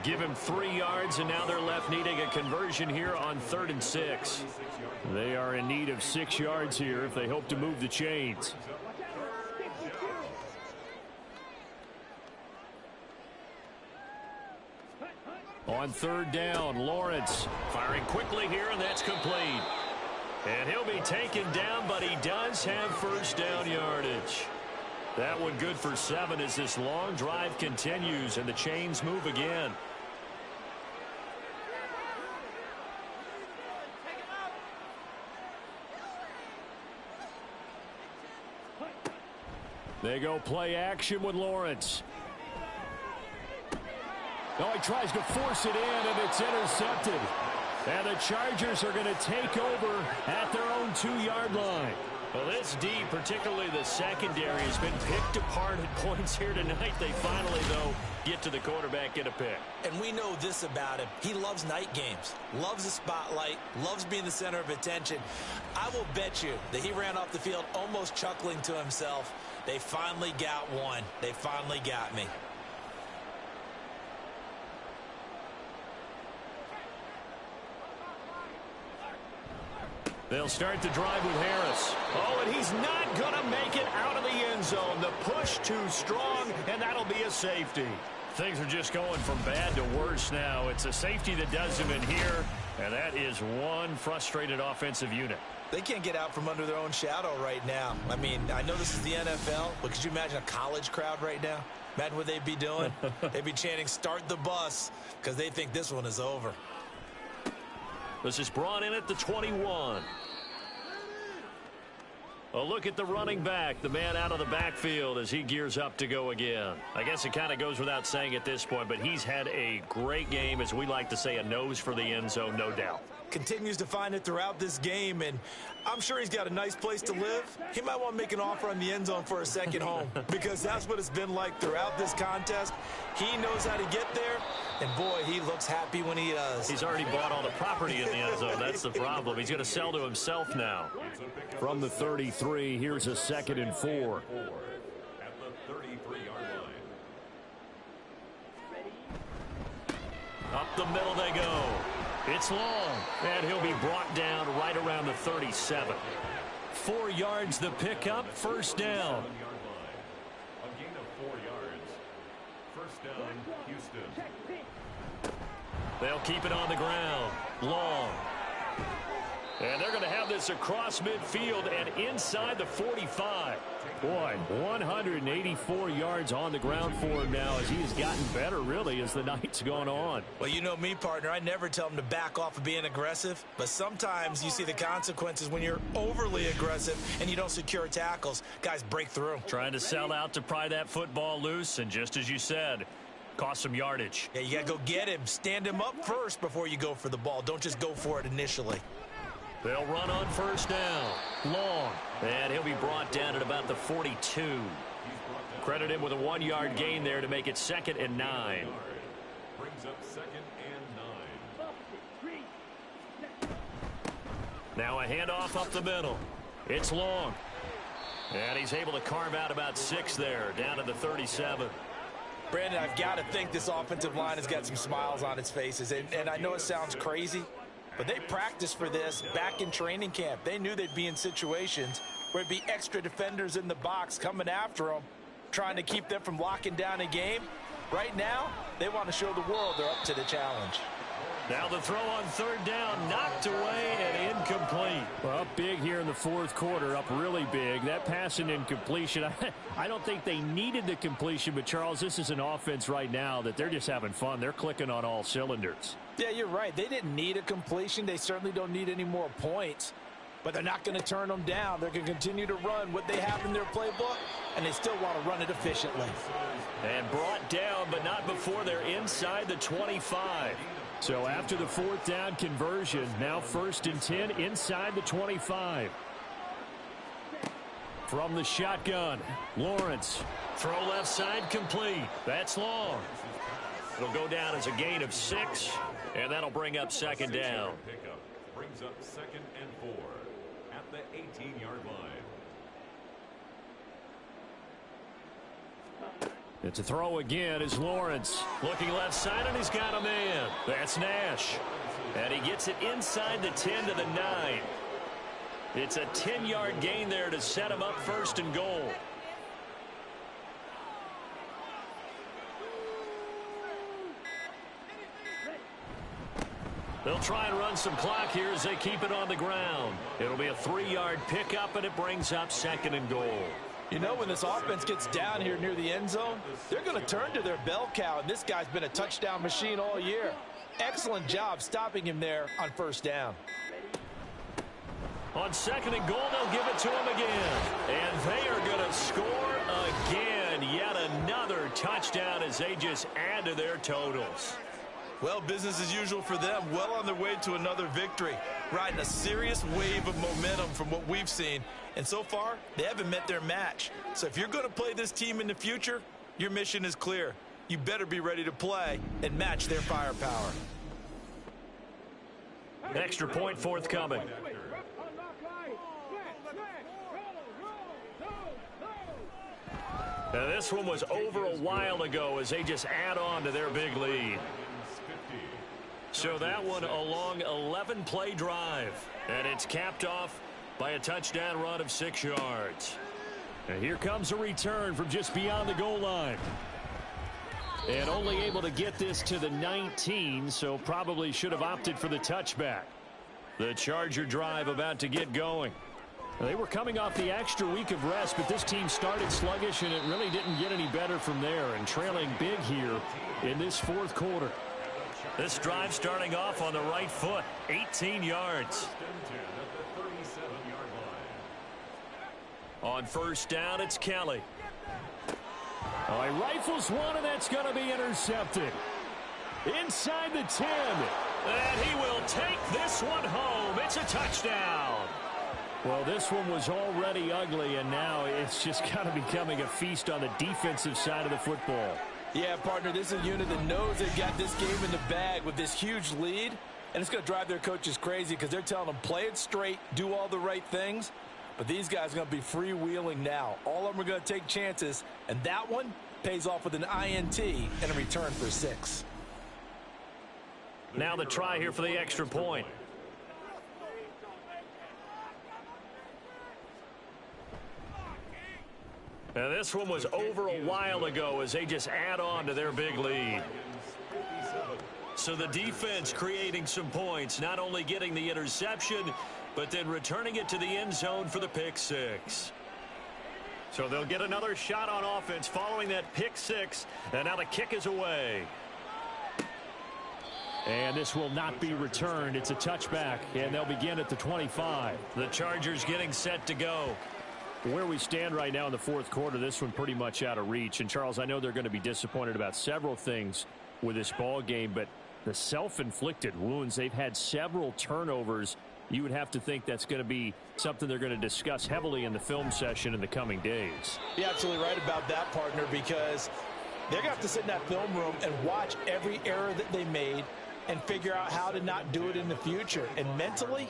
Give him 3 yards, and now they're left needing a conversion here on 3rd and 6. They are in need of 6 yards here if they hope to move the chains. On 3rd down, Lawrence Firing quickly here, and that's complete. And he'll be taken down, but he does have first down yardage. That one good for 7 as this long drive continues and the chains move again. They go play action with Lawrence. Oh, he tries to force it in, and it's intercepted. And the Chargers are going to take over at their own 2-yard line. Well, this D, particularly the secondary, has been picked apart at points here tonight. They finally, though, get to the quarterback, get a pick. And we know this about him. He loves night games, loves the spotlight, loves being the center of attention. I will bet you that he ran off the field almost chuckling to himself. They finally got one. They finally got me. They'll start the drive with Harris. Oh, and he's not going to make it out of the end zone. The push too strong, and that'll be a safety. Things are just going from bad to worse now. It's a safety that does him in here, and that is one frustrated offensive unit. They can't get out from under their own shadow right now. I mean, I know this is the NFL, but could you imagine a college crowd right now? Imagine what they'd be doing. They'd be chanting, "Start the bus," because they think this one is over. This is brought in at the 21. A look at the running back, the man out of the backfield as he gears up to go again. I guess it kind of goes without saying at this point, but he's had a great game, as we like to say, a nose for the end zone, no doubt. Continues to find it throughout this game, and I'm sure he's got a nice place to live. He might want to make an offer on the end zone for a second home, because that's what it's been like throughout this contest. He knows how to get there, and boy, he looks happy when he does. He's already bought all the property in the end zone. That's the problem. He's going to sell to himself now. From the 33, here's a 2nd and 4. At the 33-yard line. Up the middle they go. It's long, and he'll be brought down right around the 37. 4 yards the pickup, first down. 7-yard line. A gain of 4 yards. First down, Houston. They'll keep it on the ground. Long. And they're going to have this across midfield and inside the 45. Boy, 184 yards on the ground for him now as he has gotten better, really, as the night's gone on. Well, you know me, partner. I never tell him to back off of being aggressive, but sometimes you see the consequences when you're overly aggressive and you don't secure tackles. Guys break through. Trying to sell out to pry that football loose, and just as you said, cost some yardage. Yeah, you got to go get him. Stand him up first before you go for the ball. Don't just go for it initially. They'll run on first down. Long. And he'll be brought down at about the 42. Credit him with a 1-yard gain there to make it 2nd and 9. Brings up 2nd and 9. Now a handoff up the middle. It's long. And he's able to carve out about 6 there, down to the 37. Brandon, I've got to think this offensive line has got some smiles on its faces. And I know it sounds crazy, but they practiced for this back in training camp. They knew they'd be in situations where it'd be extra defenders in the box coming after them, trying to keep them from locking down a game. Right now, they want to show the world they're up to the challenge. Now the throw on 3rd down, knocked away and incomplete. Well, up big here in the 4th quarter, up really big. That pass and incompletion, I don't think they needed the completion, but Charles, this is an offense right now that they're just having fun. They're clicking on all cylinders. Yeah, you're right. They didn't need a completion. They certainly don't need any more points. but they're not going to turn them down. They're going to continue to run what they have in their playbook, and they still want to run it efficiently. And brought down, but not before they're inside the 25. So after the fourth down conversion, now 1st and 10 inside the 25. From the shotgun, Lawrence. Throw left side complete. That's long. It'll go down as a gain of 6, and that'll bring up 2nd down. Pickup brings up 2nd and 4 at the 18-yard line. It's a throw again as Lawrence. Looking left side, and he's got a man. That's Nash. And he gets it inside the 10 to the 9. It's a 10-yard gain there to set him up 1st and goal. They'll try and run some clock here as they keep it on the ground. It'll be a 3-yard pickup, and it brings up 2nd and goal. You know, when this offense gets down here near the end zone, they're going to turn to their bell cow, and this guy's been a touchdown machine all year. Excellent job stopping him there on 1st down. On 2nd and goal, they'll give it to him again. And they are going to score again. Yet another touchdown as they just add to their totals. Well, business as usual for them. Well on their way to another victory. Riding a serious wave of momentum from what we've seen. And so far, they haven't met their match. So if you're going to play this team in the future, your mission is clear. You better be ready to play and match their firepower. An extra point forthcoming. Now this one was over a while ago as they just add on to their big lead. So that one a long 11-play drive. And it's capped off by a touchdown run of 6 yards. And here comes a return from just beyond the goal line. And only able to get this to the 19, so probably should have opted for the touchback. The Charger drive about to get going. They were coming off the extra week of rest, but this team started sluggish, and it really didn't get any better from there, and trailing big here in this 4th quarter. This drive starting off on the right foot, 18 yards. On 1st down, it's Kelly. Oh, he rifles one, and that's going to be intercepted. Inside the 10. And he will take this one home. It's a touchdown. Well, this one was already ugly, and now it's just kind of becoming a feast on the defensive side of the football. Yeah, partner, this is a unit that knows they've got this game in the bag with this huge lead, and it's going to drive their coaches crazy because they're telling them play it straight, do all the right things, but these guys are going to be freewheeling now. All of them are going to take chances, and that one pays off with an INT and a return for 6. Now the try here for the extra point. Now this one was over a while ago as they just add on to their big lead. So the defense creating some points, not only getting the interception, but then returning it to the end zone for the pick 6. So they'll get another shot on offense following that pick 6, and now the kick is away. And this will not be returned. It's a touchback, and they'll begin at the 25. The Chargers getting set to go. Where we stand right now in the 4th quarter, this one pretty much out of reach. And, Charles, I know they're going to be disappointed about several things with this ball game, but the self-inflicted wounds, they've had several turnovers. You would have to think that's going to be something they're going to discuss heavily in the film session in the coming days. You're absolutely right about that, partner, because they're going to have to sit in that film room and watch every error that they made and figure out how to not do it in the future. And mentally,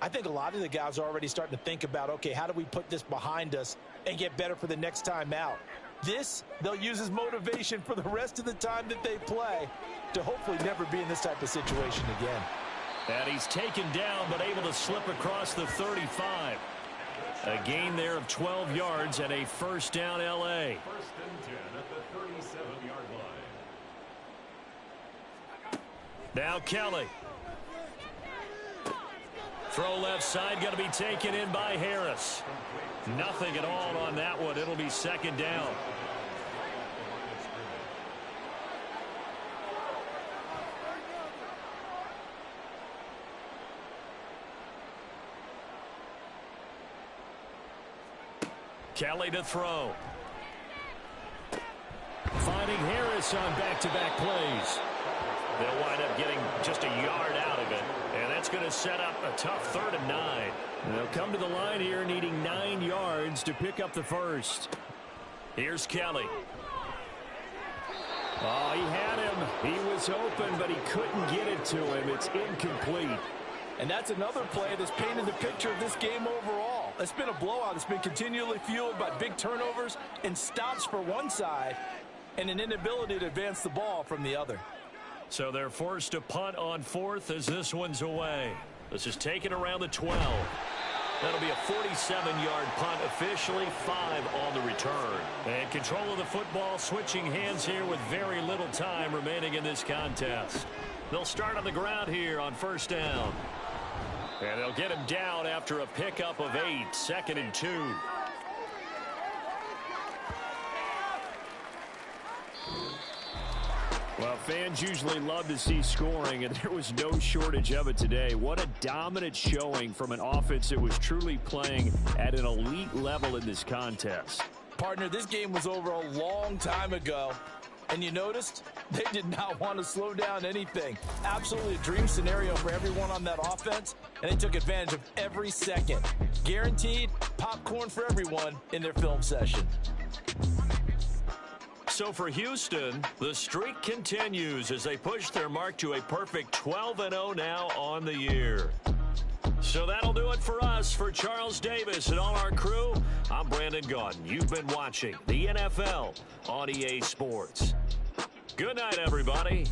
I think a lot of the guys are already starting to think about, okay, how do we put this behind us and get better for the next time out? This, they'll use as motivation for the rest of the time that they play to hopefully never be in this type of situation again. And he's taken down but able to slip across the 35. A gain there of 12 yards and a 1st down L.A. 1st and 10 at the 37-yard line. Now Kelly. Throw left side, going to be taken in by Harris. Nothing at all on that one. It'll be 2nd down. Kelly to throw. Finding Harris on back-to-back plays. They'll wind up getting just a yard out of it, and that's going to set up a tough 3rd and 9. They'll come to the line here needing 9 yards to pick up the first. Here's Kelly. Oh, he had him. He was open, but he couldn't get it to him. It's incomplete. And that's another play that's painted the picture of this game overall. It's been a blowout. It's been continually fueled by big turnovers and stops for one side and an inability to advance the ball from the other. So they're forced to punt on 4th as this one's away. This is taken around the 12. That'll be a 47-yard punt, officially 5 on the return. And control of the football, switching hands here with very little time remaining in this contest. They'll start on the ground here on 1st down. And they'll get him down after a pickup of 8, 2nd and 2. Well, fans usually love to see scoring, and there was no shortage of it today. What a dominant showing from an offense that was truly playing at an elite level in this contest. Partner, this game was over a long time ago, and you noticed they did not want to slow down anything. Absolutely a dream scenario for everyone on that offense, and they took advantage of every second. Guaranteed popcorn for everyone in their film session. So for Houston, the streak continues as they push their mark to a perfect 12-0 now on the year. So that'll do it for us. For Charles Davis and all our crew, I'm Brandon Gaudin. You've been watching the NFL on EA Sports. Good night, everybody.